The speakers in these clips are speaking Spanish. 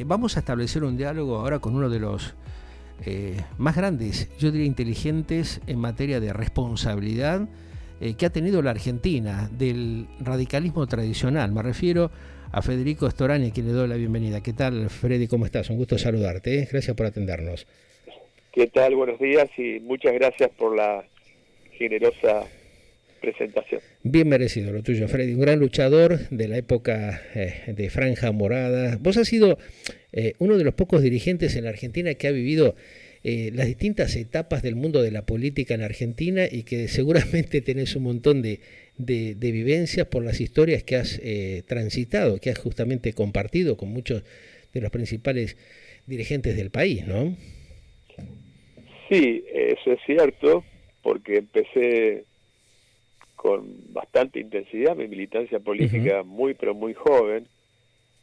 Vamos a establecer un diálogo ahora con uno de los más grandes, yo diría inteligentes en materia de responsabilidad que ha tenido la Argentina, del radicalismo tradicional. Me refiero a Federico Storani, a quien le doy la bienvenida. ¿Qué tal, Freddy? ¿Cómo estás? Un gusto saludarte. Gracias por atendernos. ¿Qué tal? Buenos días y muchas gracias por la generosa presentación. Bien merecido lo tuyo, Freddy. Un gran luchador de la época de Franja Morada. Vos has sido uno de los pocos dirigentes en la Argentina que ha vivido las distintas etapas del mundo de la política en Argentina y que seguramente tenés un montón de vivencias por las historias que has transitado, que has justamente compartido con muchos de los principales dirigentes del país, ¿no? Sí, eso es cierto, porque empecé con bastante intensidad mi militancia política muy, pero muy joven,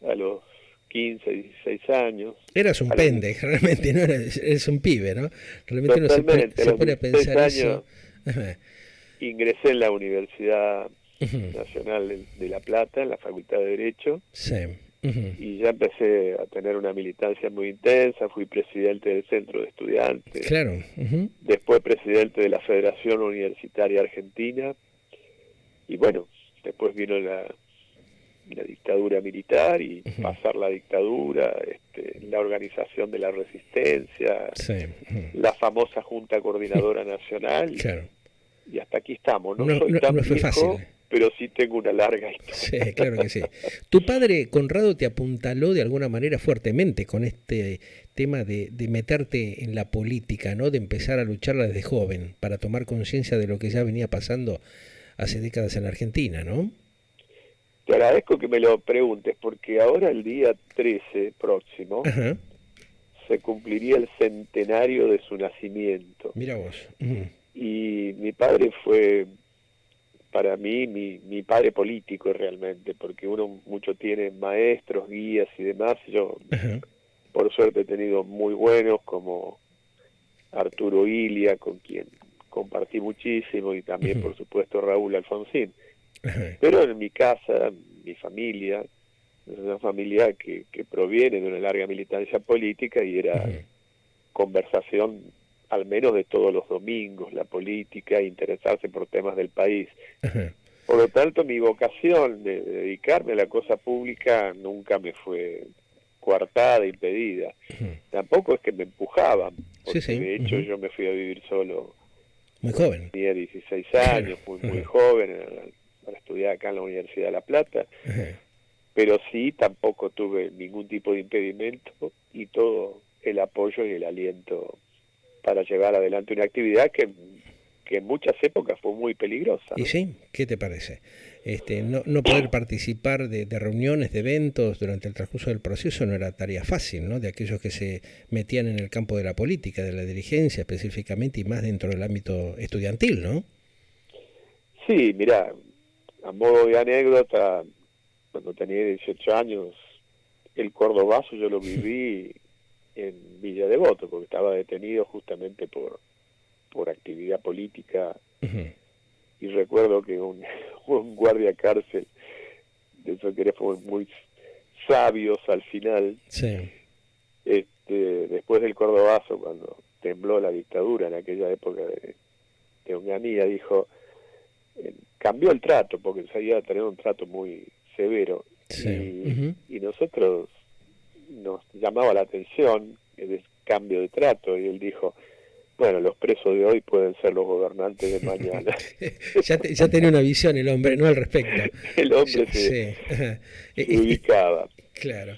a los 15, 16 años. Eras un pendejo, realmente, no eres un pibe, ¿no? Realmente no se pone a pensar eso. Ingresé en la Universidad Nacional de La Plata, en la Facultad de Derecho, sí. Y ya empecé a tener una militancia muy intensa. Fui presidente del Centro de Estudiantes, claro. Después presidente de la Federación Universitaria Argentina, y bueno, después vino la dictadura militar y pasar la dictadura, la organización de la resistencia, sí. La famosa Junta Coordinadora Nacional, claro. Y hasta aquí estamos. No No, soy no, tan no fue viejo, fácil. Pero sí tengo una larga historia. Sí, claro que sí. Tu padre, Conrado, te apuntaló de alguna manera fuertemente con este tema de meterte en la política, ¿no? De empezar a lucharla desde joven para tomar conciencia de lo que ya venía pasando hace décadas en la Argentina, ¿no? Te agradezco que me lo preguntes, porque ahora el día 13 próximo se cumpliría el centenario de su nacimiento. Mira vos. Y mi padre fue, para mí, mi padre político realmente, porque uno mucho tiene maestros, guías y demás. Yo, por suerte, he tenido muy buenos, como Arturo Ilia, con quien compartí muchísimo, y también, por supuesto, Raúl Alfonsín. Pero en mi casa, mi familia, es una familia que proviene de una larga militancia política y era conversación al menos de todos los domingos, la política, interesarse por temas del país. Por lo tanto, mi vocación de dedicarme a la cosa pública nunca me fue coartada, impedida. Tampoco es que me empujaban, porque de hecho yo me fui a vivir solo. Muy joven. Tenía 16 años, muy joven, para estudiar acá en la Universidad de La Plata. Pero sí, tampoco tuve ningún tipo de impedimento y todo el apoyo y el aliento para llevar adelante una actividad que en muchas épocas fue muy peligrosa, ¿no? ¿Y sí? ¿Qué te parece? No poder participar de reuniones, de eventos durante el transcurso del proceso no era tarea fácil, ¿no? De aquellos que se metían en el campo de la política, de la dirigencia específicamente, y más dentro del ámbito estudiantil, ¿no? Sí, mirá, a modo de anécdota, cuando tenía 18 años, el cordobazo yo lo viví en Villa Devoto, porque estaba detenido justamente por actividad política. Y recuerdo que un guardia cárcel, de esos que fueron muy sabios al final, después del cordobazo, cuando tembló la dictadura en aquella época de Onganía, dijo, cambió el trato, porque se había tenido un trato muy severo, y nosotros nos llamaba la atención el cambio de trato, y él dijo, bueno, los presos de hoy pueden ser los gobernantes de mañana. ya tenía una visión el hombre, ¿no? Al respecto. El hombre se ubicaba. Claro.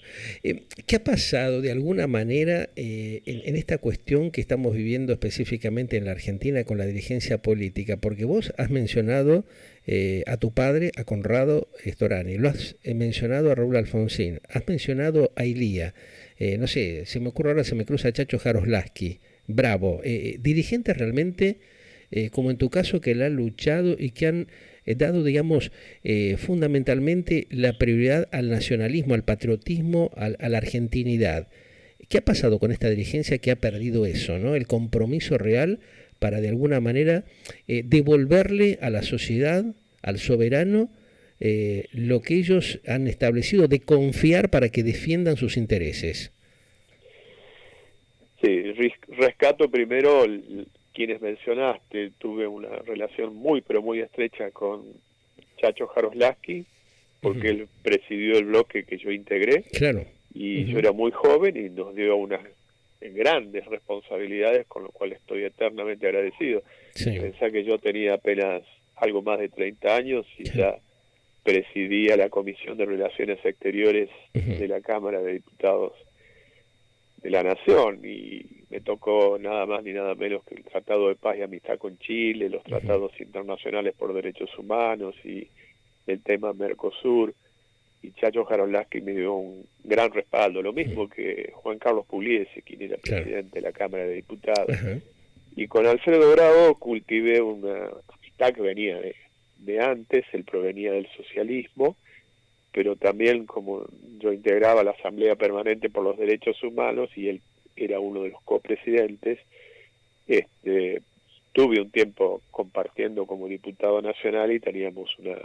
¿Qué ha pasado de alguna manera en esta cuestión que estamos viviendo específicamente en la Argentina con la dirigencia política? Porque vos has mencionado a tu padre, a Conrado Storani, lo has mencionado a Raúl Alfonsín, has mencionado a Ilía, no sé, se me ocurre ahora, se me cruza Chacho Jaroslaski, Bravo, dirigentes realmente, como en tu caso, que la han luchado y que han dado, digamos, fundamentalmente la prioridad al nacionalismo, al patriotismo, a la argentinidad. ¿Qué ha pasado con esta dirigencia que ha perdido eso, ¿no? El compromiso real para, de alguna manera, devolverle a la sociedad, al soberano, lo que ellos han establecido de confiar para que defiendan sus intereses. Sí, rescato primero quienes mencionaste. Tuve una relación muy, pero muy estrecha con Chacho Jaroslaski, porque él presidió el bloque que yo integré. Claro. Y yo era muy joven y nos dio unas grandes responsabilidades, con lo cual estoy eternamente agradecido. Sí. Pensá que yo tenía apenas algo más de 30 años y ya presidía la Comisión de Relaciones Exteriores de la Cámara de Diputados de la Nación, y me tocó nada más ni nada menos que el Tratado de Paz y Amistad con Chile, los tratados internacionales por derechos humanos y el tema Mercosur. Y Chacho Jaroslaski me dio un gran respaldo, lo mismo que Juan Carlos Pugliese, quien era presidente de la Cámara de Diputados. Y con Alfredo Bravo cultivé una amistad que venía de antes. Él provenía del socialismo, pero también, como yo integraba la Asamblea Permanente por los Derechos Humanos y él era uno de los copresidentes, tuve un tiempo compartiendo como diputado nacional y teníamos una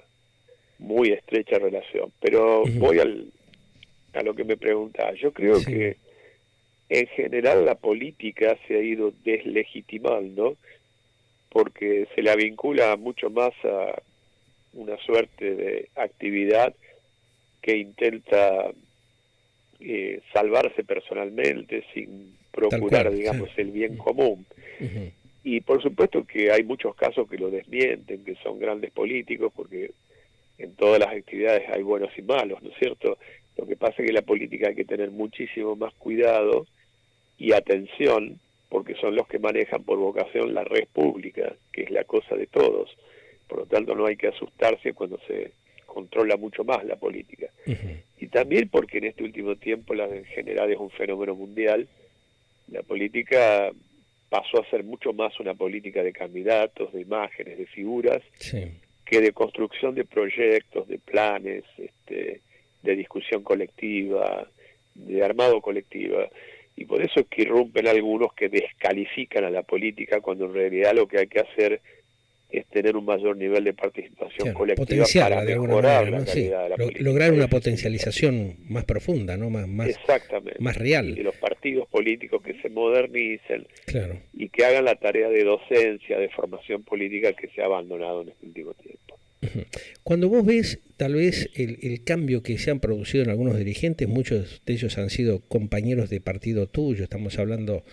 muy estrecha relación. Pero voy a lo que me preguntaba. Yo creo que en general la política se ha ido deslegitimando porque se la vincula mucho más a una suerte de actividad que intenta salvarse personalmente sin procurar, digamos, el bien común. Y por supuesto que hay muchos casos que lo desmienten, que son grandes políticos, porque en todas las actividades hay buenos y malos, ¿no es cierto? Lo que pasa es que la política hay que tener muchísimo más cuidado y atención, porque son los que manejan por vocación la red pública, que es la cosa de todos. Por lo tanto, no hay que asustarse cuando se controla mucho más la política. Y también porque en este último tiempo, en general, es un fenómeno mundial, la política pasó a ser mucho más una política de candidatos, de imágenes, de figuras, que de construcción de proyectos, de planes, de discusión colectiva, de armado colectiva. Y por eso es que irrumpen algunos que descalifican a la política, cuando en realidad lo que hay que hacer es tener un mayor nivel de participación colectiva para mejorar la calidad de la política. Lograr una potencialización más profunda, ¿no? Exactamente. Más real. Y de los partidos políticos que se modernicen y que hagan la tarea de docencia, de formación política que se ha abandonado en este último tiempo. Cuando vos ves tal vez el cambio que se han producido en algunos dirigentes, muchos de ellos han sido compañeros de partido tuyo, estamos hablando,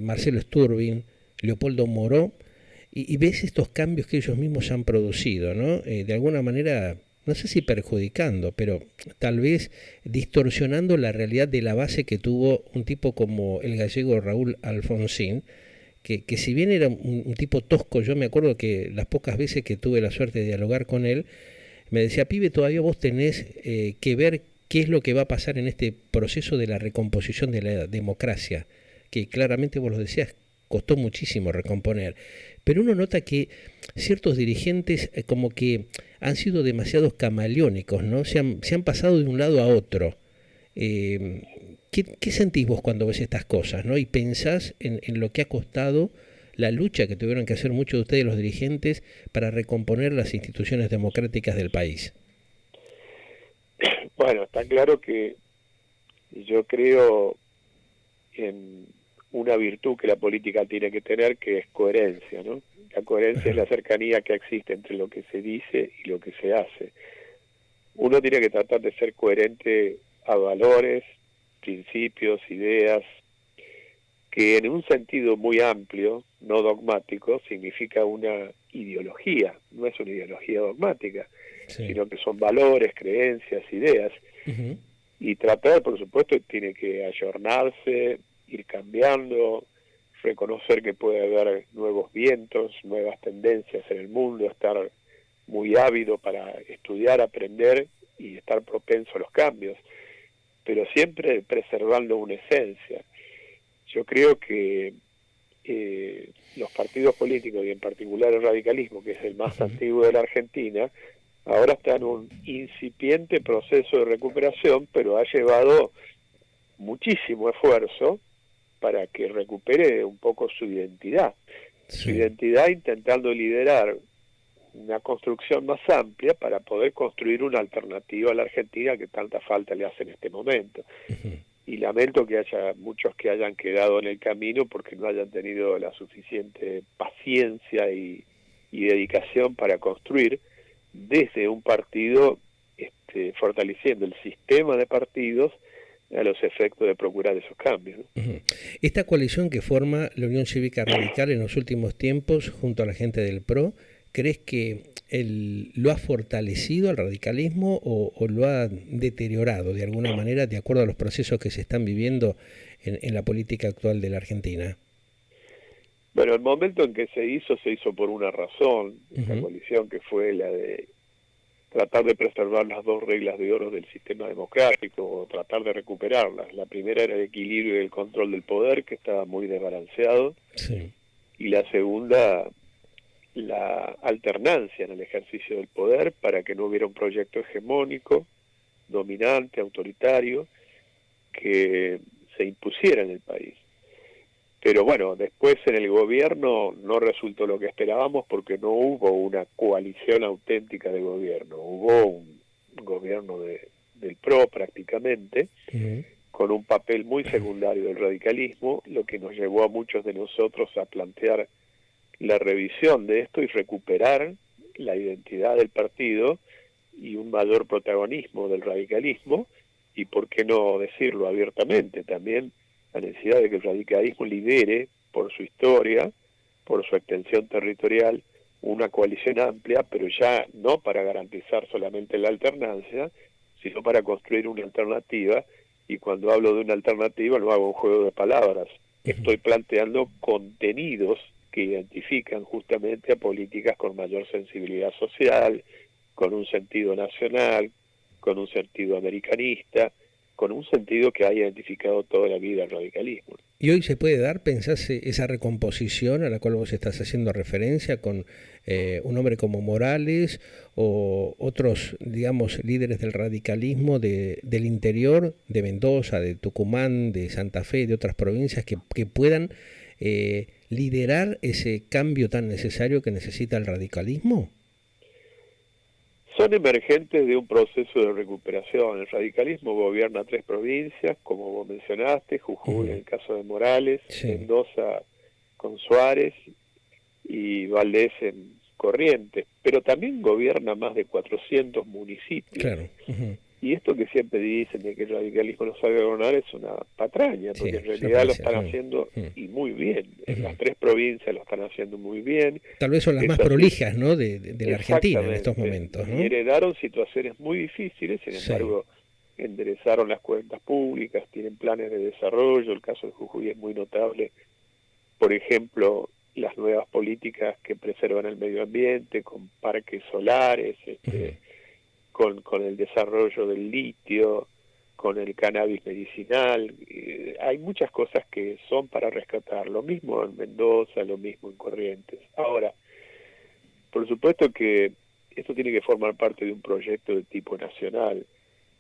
Marcelo Sturvin, Leopoldo Moró, y ves estos cambios que ellos mismos han producido, ¿no? De alguna manera, no sé si perjudicando, pero tal vez distorsionando la realidad de la base que tuvo un tipo como el gallego Raúl Alfonsín, que si bien era un tipo tosco, yo me acuerdo que las pocas veces que tuve la suerte de dialogar con él, me decía: pibe, todavía vos tenés que ver qué es lo que va a pasar en este proceso de la recomposición de la democracia, que claramente vos lo decías, costó muchísimo recomponer. Pero uno nota que ciertos dirigentes como que han sido demasiados camaleónicos, ¿no? Se han pasado de un lado a otro. ¿Qué sentís vos cuando ves estas cosas, ¿no? Y pensás en lo que ha costado la lucha que tuvieron que hacer muchos de ustedes, los dirigentes, para recomponer las instituciones democráticas del país. Bueno, está claro que yo creo en una virtud que la política tiene que tener, que es coherencia, ¿no? La coherencia es la cercanía que existe entre lo que se dice y lo que se hace. Uno tiene que tratar de ser coherente a valores, principios, ideas, que en un sentido muy amplio, no dogmático, significa una ideología, no es una ideología dogmática, sino que son valores, creencias, ideas. Y tratar, por supuesto, tiene que ayornarse, ir cambiando, reconocer que puede haber nuevos vientos, nuevas tendencias en el mundo, estar muy ávido para estudiar, aprender y estar propenso a los cambios, pero siempre preservando una esencia. Yo creo que los partidos políticos, y en particular el radicalismo, que es el más antiguo de la Argentina, ahora está en un incipiente proceso de recuperación, pero ha llevado muchísimo esfuerzo para que recupere un poco su identidad. Su identidad intentando liderar una construcción más amplia para poder construir una alternativa a la Argentina que tanta falta le hace en este momento. Y lamento que haya muchos que hayan quedado en el camino porque no hayan tenido la suficiente paciencia y dedicación para construir desde un partido, fortaleciendo el sistema de partidos a los efectos de procurar esos cambios, ¿no? Esta coalición que forma la Unión Cívica Radical en los últimos tiempos junto a la gente del PRO, ¿crees que lo ha fortalecido al radicalismo o lo ha deteriorado de alguna manera de acuerdo a los procesos que se están viviendo en la política actual de la Argentina? Bueno, el momento en que se hizo por una razón, esta coalición que fue la de tratar de preservar las dos reglas de oro del sistema democrático o tratar de recuperarlas. La primera era el equilibrio y el control del poder, que estaba muy desbalanceado, sí. Y la segunda, la alternancia en el ejercicio del poder para que no hubiera un proyecto hegemónico, dominante, autoritario, que se impusiera en el país. Pero bueno, después en el gobierno no resultó lo que esperábamos porque no hubo una coalición auténtica de gobierno. Hubo un gobierno del PRO prácticamente, con un papel muy secundario del radicalismo, lo que nos llevó a muchos de nosotros a plantear la revisión de esto y recuperar la identidad del partido y un mayor protagonismo del radicalismo, y por qué no decirlo abiertamente también, la necesidad de que el radicalismo lidere, por su historia, por su extensión territorial, una coalición amplia, pero ya no para garantizar solamente la alternancia, sino para construir una alternativa, y cuando hablo de una alternativa no hago un juego de palabras, estoy planteando contenidos que identifican justamente a políticas con mayor sensibilidad social, con un sentido nacional, con un sentido americanista, con un sentido que ha identificado toda la vida el radicalismo. ¿Y hoy se puede dar, pensás, esa recomposición a la cual vos estás haciendo referencia con un hombre como Morales o otros, digamos, líderes del radicalismo del interior, de Mendoza, de Tucumán, de Santa Fe, de otras provincias que puedan liderar ese cambio tan necesario que necesita el radicalismo? Son emergentes de un proceso de recuperación. El radicalismo gobierna 3 provincias, como vos mencionaste, Jujuy en el caso de Morales, sí. Mendoza con Suárez y Valdés en Corrientes, pero también gobierna más de 400 municipios. Claro. Y esto que siempre dicen de que el radicalismo no sabe gobernar es una patraña, porque en realidad lo están haciendo y muy bien. En las 3 provincias lo están haciendo muy bien. Tal vez son las más prolijas, ¿no?, de la Argentina en estos momentos, ¿no? Y heredaron situaciones muy difíciles, sin embargo, enderezaron las cuentas públicas, tienen planes de desarrollo. El caso de Jujuy es muy notable. Por ejemplo, las nuevas políticas que preservan el medio ambiente, con parques solares, con el desarrollo del litio, con el cannabis medicinal. Hay muchas cosas que son para rescatar, lo mismo en Mendoza, lo mismo en Corrientes. Ahora, por supuesto que esto tiene que formar parte de un proyecto de tipo nacional,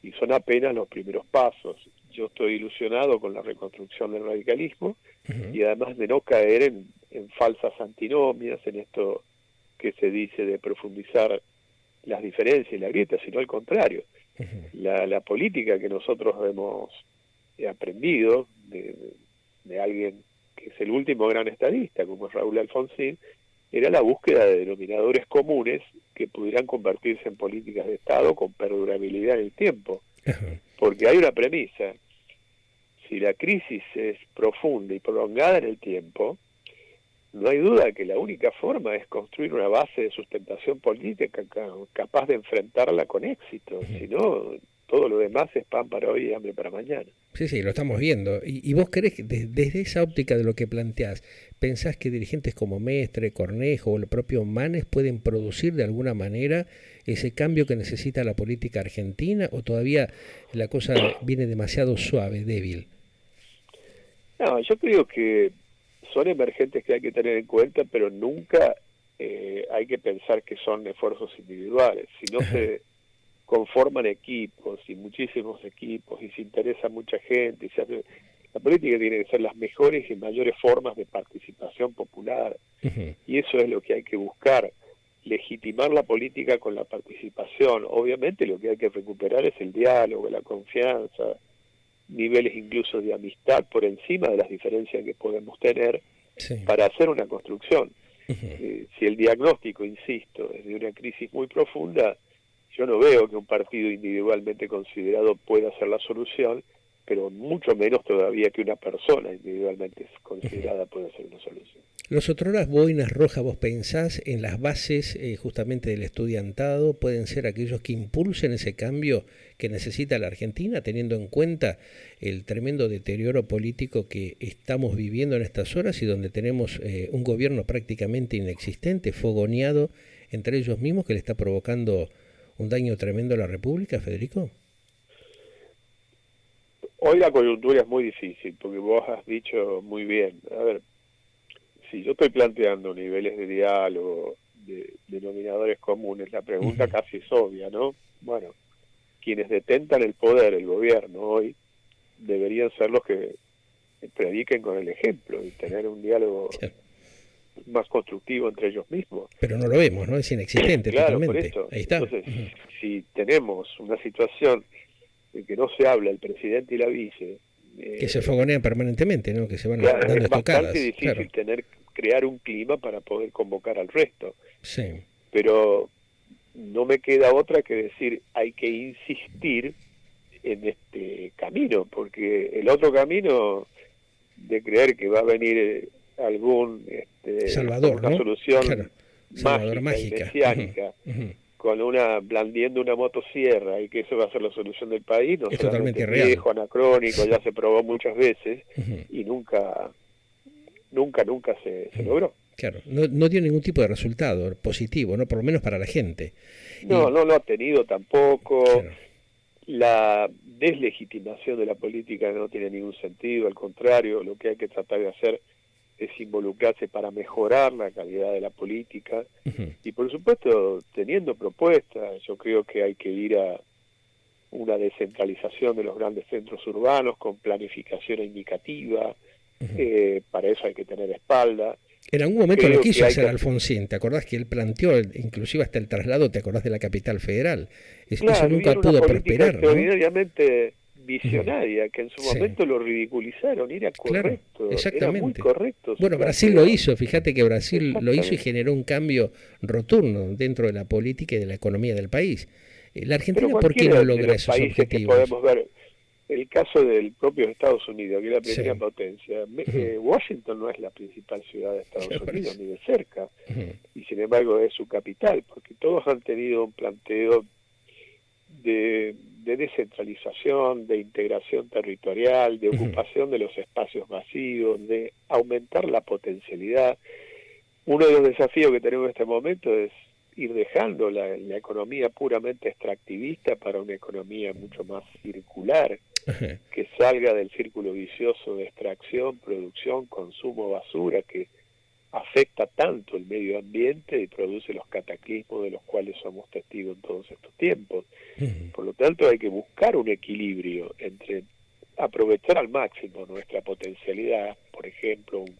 y son apenas los primeros pasos. Yo estoy ilusionado con la reconstrucción del radicalismo, y además de no caer en falsas antinomias, en esto que se dice de profundizar las diferencias y la grieta, sino al contrario. La política que nosotros hemos aprendido de alguien que es el último gran estadista, como es Raúl Alfonsín, era la búsqueda de denominadores comunes que pudieran convertirse en políticas de Estado con perdurabilidad en el tiempo. Porque hay una premisa: si la crisis es profunda y prolongada en el tiempo, no hay duda que la única forma es construir una base de sustentación política capaz de enfrentarla con éxito. Si no, todo lo demás es pan para hoy y hambre para mañana. Sí, lo estamos viendo. ¿Y vos creés que desde esa óptica de lo que planteás, pensás que dirigentes como Mestre, Cornejo o el propio Manes pueden producir de alguna manera ese cambio que necesita la política argentina, o todavía la cosa viene demasiado suave, débil? No, yo creo que son emergentes que hay que tener en cuenta, pero nunca hay que pensar que son esfuerzos individuales. Si no se conforman equipos, y muchísimos equipos, y se interesa mucha gente, la política tiene que ser las mejores y mayores formas de participación popular, y eso es lo que hay que buscar. legitimar la política con la participación. Obviamente lo que hay que recuperar es el diálogo, la confianza, niveles incluso de amistad por encima de las diferencias que podemos tener para hacer una construcción. Si el diagnóstico, insisto, es de una crisis muy profunda, yo no veo que un partido individualmente considerado pueda ser la solución, pero mucho menos todavía que una persona individualmente considerada pueda ser una solución. Los otroras boinas rojas, ¿vos pensás en las bases justamente del estudiantado? ¿Pueden ser aquellos que impulsen ese cambio que necesita la Argentina, teniendo en cuenta el tremendo deterioro político que estamos viviendo en estas horas y donde tenemos un gobierno prácticamente inexistente, fogoneado entre ellos mismos, que le está provocando un daño tremendo a la República, Federico? Hoy la coyuntura es muy difícil, porque vos has dicho muy bien. A ver, si yo estoy planteando niveles de diálogo, de denominadores comunes, la pregunta casi es obvia, ¿no? Bueno, quienes detentan el poder, el gobierno hoy, deberían ser los que prediquen con el ejemplo y tener un diálogo más constructivo entre ellos mismos. Pero no lo vemos, ¿no? Es inexistente claro, totalmente. Por eso. Ahí está. Entonces, si tenemos una situación en que no se habla el presidente y la vice, que se fogonean permanentemente, ¿no? Que se van dando es estocadas. Bastante difícil crear un clima para poder convocar al resto. Sí. Pero no me queda otra que decir, hay que insistir en este camino, porque el otro camino de creer que va a venir algún Salvador, una ¿no? solución mágica y mesiánica, con blandiendo una motosierra y que eso va a ser la solución del país, no es solamente totalmente real. Viejo, anacrónico, ya se probó muchas veces y nunca se logró. Claro, no dio ningún tipo de resultado positivo, no, por lo menos para la gente. No lo ha tenido tampoco. Claro. La deslegitimación de la política no tiene ningún sentido, al contrario, lo que hay que tratar de hacer es involucrarse para mejorar la calidad de la política y por supuesto teniendo propuestas. Yo creo que hay que ir a una descentralización de los grandes centros urbanos con planificación indicativa, para eso hay que tener espalda. En algún momento lo quiso hacer Alfonsín, ¿te acordás que él planteó inclusive hasta el traslado, te acordás de la capital federal? Claro, eso nunca pudo prosperar, extraordinariamente visionaria, que en su momento lo ridiculizaron, era correcto, claro, exactamente. Era muy correcto. Bueno, Brasil lo hizo, fíjate que Brasil lo hizo y generó un cambio rotundo dentro de la política y de la economía del país. La Argentina, ¿por qué no logra esos objetivos? Podemos ver el caso del propio Estados Unidos, que es la primera potencia. Washington no es la principal ciudad de Estados Unidos, ni de cerca, y sin embargo es su capital, porque todos han tenido un planteo de descentralización, de integración territorial, de ocupación de los espacios vacíos, de aumentar la potencialidad. Uno de los desafíos que tenemos en este momento es ir dejando la economía puramente extractivista para una economía mucho más circular, que salga del círculo vicioso de extracción, producción, consumo, basura, que afecta tanto el medio ambiente y produce los cataclismos de los cuales somos testigos en todos estos tiempos. Por lo tanto, hay que buscar un equilibrio entre aprovechar al máximo nuestra potencialidad, por ejemplo, un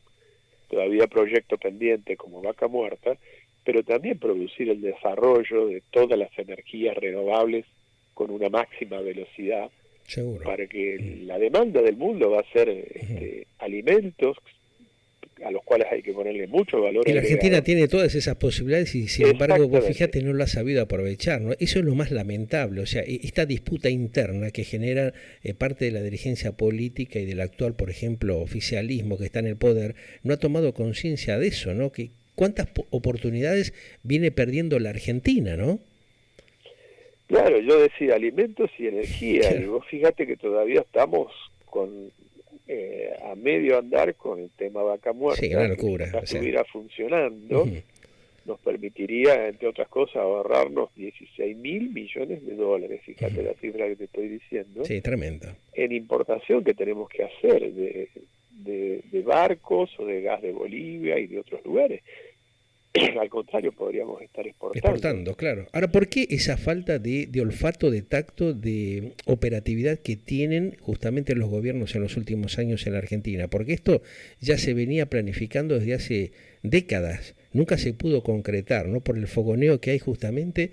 todavía proyecto pendiente como Vaca Muerta, pero también producir el desarrollo de todas las energías renovables con una máxima velocidad. Seguro. Para que la demanda del mundo va a ser alimentos a los cuales hay que ponerle mucho valor. Y la Argentina tiene todas esas posibilidades y sin embargo, vos fíjate, no lo ha sabido aprovechar, ¿no? Eso es lo más lamentable, o sea, esta disputa interna que genera parte de la dirigencia política y del actual, por ejemplo, oficialismo que está en el poder, no ha tomado conciencia de eso, ¿no? Que cuántas oportunidades viene perdiendo la Argentina, ¿no? Claro, yo decía alimentos y energía, claro. Y vos fíjate que todavía estamos a medio andar con el tema Vaca Muerta. Sí, una locura. Si estuviera funcionando, nos permitiría, entre otras cosas, ahorrarnos 16.000 millones de dólares, fíjate la cifra que te estoy diciendo. Sí, tremendo. En importación que tenemos que hacer de barcos o de gas de Bolivia y de otros lugares. al contrario, podríamos estar exportando. Exportando, claro. Ahora, ¿por qué esa falta de olfato, de tacto, de operatividad que tienen justamente los gobiernos en los últimos años en la Argentina? Porque esto ya se venía planificando desde hace décadas, nunca se pudo concretar, ¿no? Por el fogoneo que hay justamente,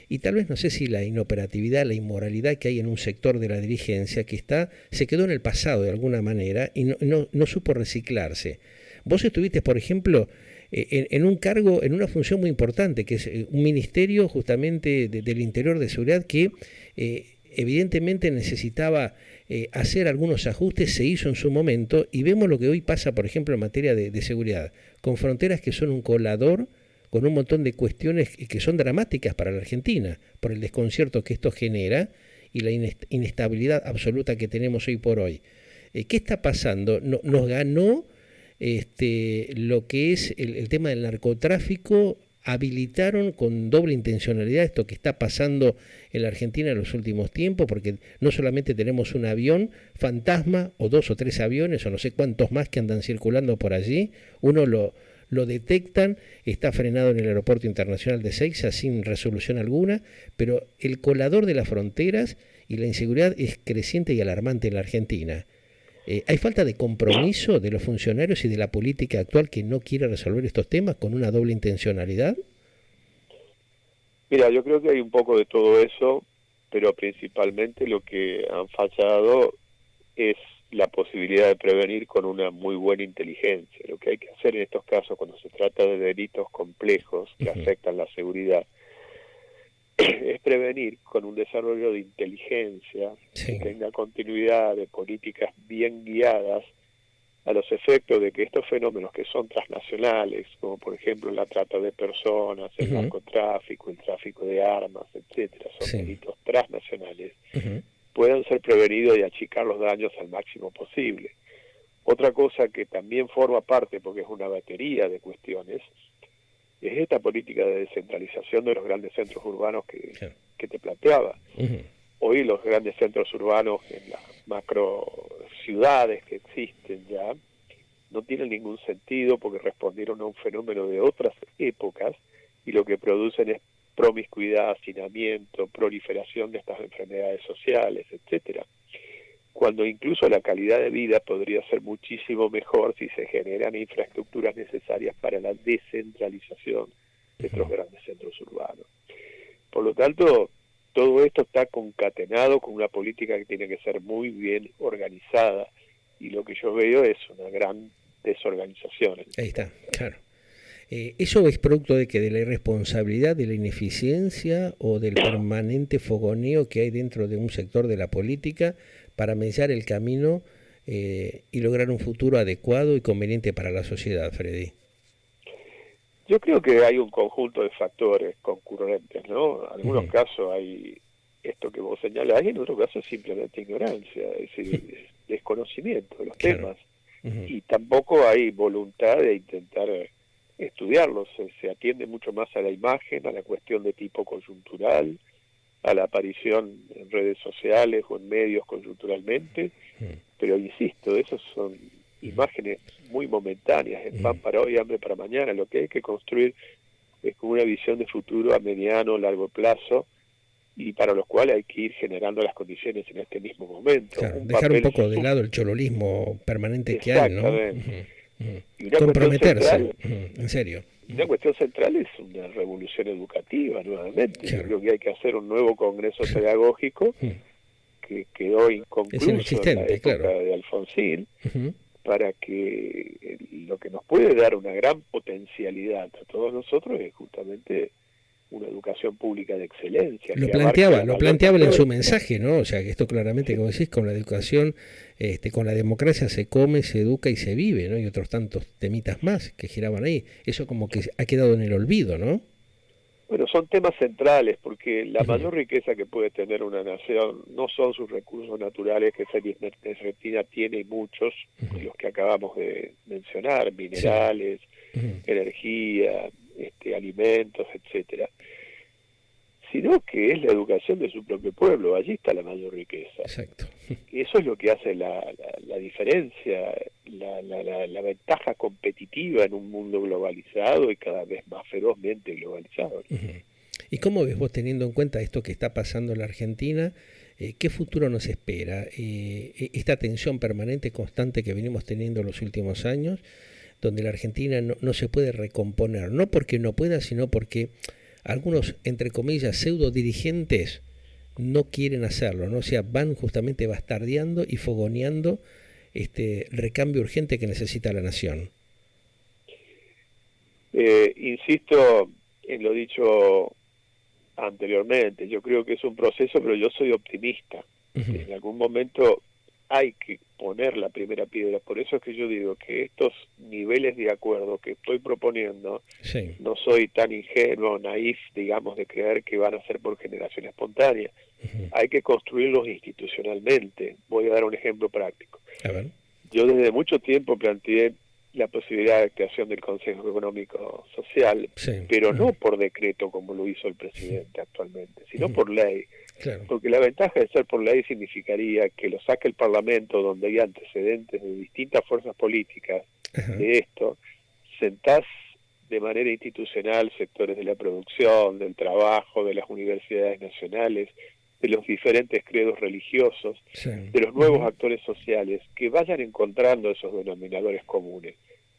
y tal vez no sé si la inoperatividad, la inmoralidad que hay en un sector de la dirigencia que se quedó en el pasado de alguna manera y no supo reciclarse. Vos estuviste, por ejemplo, en un cargo, en una función muy importante, que es un ministerio justamente del Interior de Seguridad que evidentemente necesitaba hacer algunos ajustes, se hizo en su momento, y vemos lo que hoy pasa, por ejemplo, en materia de seguridad, con fronteras que son un colador, con un montón de cuestiones que son dramáticas para la Argentina, por el desconcierto que esto genera y la inestabilidad absoluta que tenemos hoy por hoy. ¿Qué está pasando? Nos ganó lo que es el tema del narcotráfico, habilitaron con doble intencionalidad esto que está pasando en la Argentina en los últimos tiempos, porque no solamente tenemos un avión fantasma o 2 o 3 aviones o no sé cuántos más que andan circulando por allí, uno lo detectan, está frenado en el aeropuerto internacional de Seiza sin resolución alguna, pero el colador de las fronteras y la inseguridad es creciente y alarmante en la Argentina. ¿Hay falta de compromiso de los funcionarios y de la política actual que no quiere resolver estos temas con una doble intencionalidad? Mira, yo creo que hay un poco de todo eso, pero principalmente lo que han fallado es la posibilidad de prevenir con una muy buena inteligencia. Lo que hay que hacer en estos casos, cuando se trata de delitos complejos que afectan la seguridad, es prevenir con un desarrollo de inteligencia que tenga continuidad, de políticas bien guiadas a los efectos de que estos fenómenos que son transnacionales, como por ejemplo la trata de personas, el narcotráfico, el tráfico de armas, etcétera, son delitos transnacionales, puedan ser prevenidos y achicar los daños al máximo posible. Otra cosa que también forma parte, porque es una batería de cuestiones, es esta política de descentralización de los grandes centros urbanos que te planteaba. Hoy los grandes centros urbanos en las macro ciudades que existen ya no tienen ningún sentido porque respondieron a un fenómeno de otras épocas y lo que producen es promiscuidad, hacinamiento, proliferación de estas enfermedades sociales, etcétera. Cuando incluso la calidad de vida podría ser muchísimo mejor si se generan infraestructuras necesarias para la descentralización de estos grandes centros urbanos. Por lo tanto, todo esto está concatenado con una política que tiene que ser muy bien organizada y lo que yo veo es una gran desorganización. Ahí está, claro. ¿Eso es producto de que de la irresponsabilidad, de la ineficiencia o del permanente fogoneo que hay dentro de un sector de la política para mellar el camino y lograr un futuro adecuado y conveniente para la sociedad, Freddy? Yo creo que hay un conjunto de factores concurrentes, ¿no? En algunos casos hay esto que vos señalás y en otros casos simplemente ignorancia, es decir, desconocimiento de los temas. Y tampoco hay voluntad de intentar estudiarlos, se atiende mucho más a la imagen, a la cuestión de tipo coyuntural, a la aparición en redes sociales o en medios coyunturalmente, pero insisto, esos son imágenes muy momentáneas, el pan para hoy, hambre para mañana. Lo que hay que construir es con una visión de futuro a mediano o largo plazo, y para los cuales hay que ir generando las condiciones en este mismo momento. Claro, dejar un poco de lado el chololismo permanente que hay, ¿no? Y una comprometerse, en serio. Una cuestión central es una revolución educativa, nuevamente. Yo creo que hay que hacer un nuevo congreso pedagógico que quedó inconcluso en la época de Alfonsín, para que lo que nos puede dar una gran potencialidad a todos nosotros es justamente una educación pública de excelencia. Lo planteaba en su mensaje, ¿no? O sea, que esto claramente, como decís, con la educación, con la democracia se come, se educa y se vive, ¿no? Y otros tantos temitas más que giraban ahí. Eso como que ha quedado en el olvido, ¿no? Bueno, son temas centrales, porque la mayor riqueza que puede tener una nación no son sus recursos naturales, que Argentina tiene y muchos, los que acabamos de mencionar, minerales, energía, alimentos, etcétera, sino que es la educación de su propio pueblo. Allí está la mayor riqueza. Exacto. Eso es lo que hace la diferencia. la ventaja competitiva en un mundo globalizado y cada vez más ferozmente globalizado. Uh-huh. ¿Y cómo ves vos, teniendo en cuenta esto que está pasando en la Argentina, qué futuro nos espera? Esta tensión permanente, constante que venimos teniendo en los últimos años, donde la Argentina no se puede recomponer, no porque no pueda, sino porque algunos, entre comillas, pseudo dirigentes no quieren hacerlo, ¿no? O sea, van justamente bastardeando y fogoneando este recambio urgente que necesita la nación. Insisto en lo dicho anteriormente, yo creo que es un proceso, pero yo soy optimista. Uh-huh. En algún momento hay que poner la primera piedra, por eso es que yo digo que estos niveles de acuerdo que estoy proponiendo, sí, no soy tan ingenuo, naif, digamos, de creer que van a ser por generación espontánea. Uh-huh. Hay que construirlos institucionalmente. Voy a dar un ejemplo práctico. A ver. Yo desde mucho tiempo planteé la posibilidad de creación del Consejo Económico Social, sí, pero no por decreto como lo hizo el presidente actualmente, sino por ley. Claro. Porque la ventaja de ser por ley significaría que lo saque el Parlamento, donde hay antecedentes de distintas fuerzas políticas. Ajá. De esto, sentás de manera institucional sectores de la producción, del trabajo, de las universidades nacionales, de los diferentes credos religiosos, sí, de los nuevos actores sociales, que vayan encontrando esos denominadores comunes.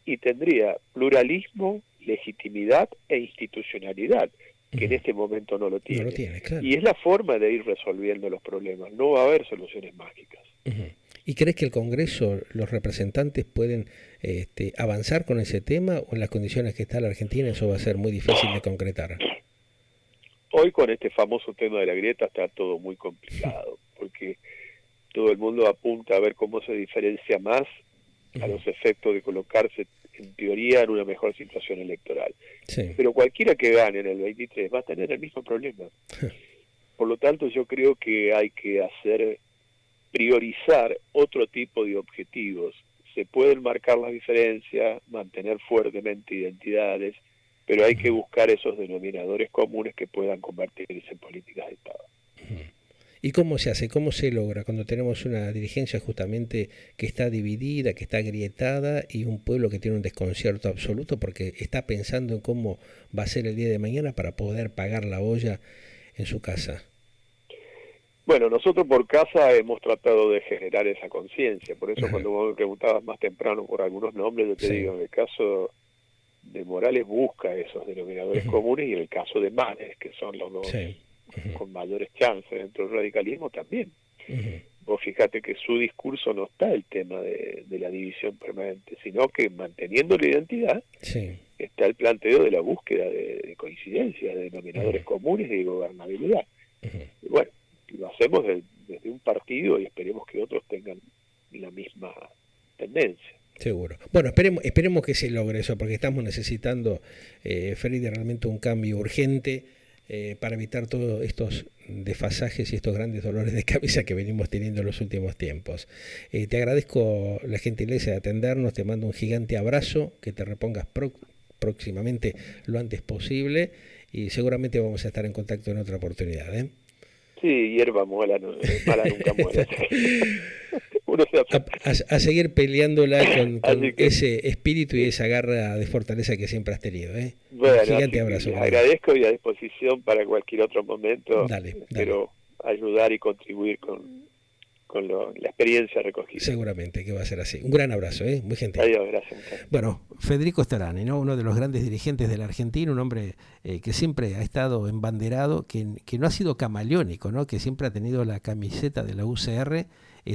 Y tendría pluralismo, legitimidad e institucionalidad, que en este momento no lo tiene. No lo tiene, claro. Y es la forma de ir resolviendo los problemas, no va a haber soluciones mágicas. ¿Y crees que el Congreso, los representantes pueden avanzar con ese tema, o en las condiciones que está la Argentina eso va a ser muy difícil de concretar? Hoy con este famoso tema de la grieta está todo muy complicado, porque todo el mundo apunta a ver cómo se diferencia más a los efectos de colocarse en teoría en una mejor situación electoral. Sí. Pero cualquiera que gane en el 23 va a tener el mismo problema. Por lo tanto, yo creo que hay que priorizar otro tipo de objetivos. Se pueden marcar las diferencias, mantener fuertemente identidades, pero hay que buscar esos denominadores comunes que puedan convertirse en políticas de Estado. ¿Y cómo se hace? ¿Cómo se logra cuando tenemos una dirigencia justamente que está dividida, que está agrietada, y un pueblo que tiene un desconcierto absoluto porque está pensando en cómo va a ser el día de mañana para poder pagar la olla en su casa? Bueno, nosotros por casa hemos tratado de generar esa conciencia, por eso cuando vos me preguntabas más temprano por algunos nombres, yo te digo, en el caso de Morales busca esos denominadores comunes, y en el caso de Manes, que son los dos con mayores chances dentro del radicalismo, también. Vos fíjate que su discurso no está el tema de la división permanente, sino que manteniendo la identidad, está el planteo de la búsqueda de coincidencias, de denominadores comunes y de gobernabilidad. Y bueno, lo hacemos desde un partido y esperemos que otros tengan la misma tendencia. Seguro. Bueno, esperemos que se logre eso, porque estamos necesitando, Freddy, realmente un cambio urgente para evitar todos estos desfasajes y estos grandes dolores de cabeza que venimos teniendo en los últimos tiempos. Te agradezco la gentileza de atendernos, te mando un gigante abrazo, que te repongas próximamente lo antes posible, y seguramente vamos a estar en contacto en otra oportunidad, ¿eh? Sí, hierba mala nunca muere. A seguir peleándola con ese espíritu y esa garra de fortaleza que siempre has tenido, ¿eh? Bueno, un gigante abrazo. Agradezco y a disposición para cualquier otro momento. Dale. Espero ayudar y contribuir con la experiencia recogida. Seguramente que va a ser así. Un gran abrazo, muy gentil. Adiós, gracias. Bueno, Federico Starani, ¿no? Uno de los grandes dirigentes de la Argentina, un hombre que siempre ha estado embanderado, que no ha sido camaleónico, ¿no? Que siempre ha tenido la camiseta de la UCR,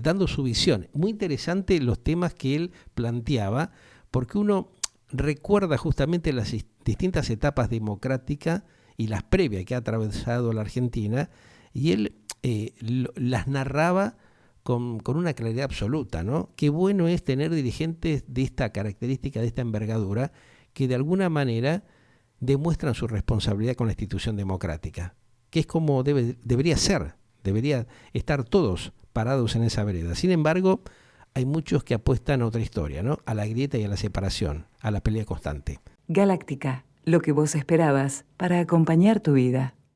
dando su visión. Muy interesante los temas que él planteaba, porque uno recuerda justamente las distintas etapas democráticas y las previas que ha atravesado la Argentina, y él las narraba con una claridad absoluta, ¿no? Qué bueno es tener dirigentes de esta característica, de esta envergadura, que de alguna manera demuestran su responsabilidad con la institución democrática, que es como debería ser, debería estar todos parados en esa vereda. Sin embargo, hay muchos que apuestan a otra historia, ¿no? A la grieta y a la separación, a la pelea constante. Galáctica, lo que vos esperabas para acompañar tu vida.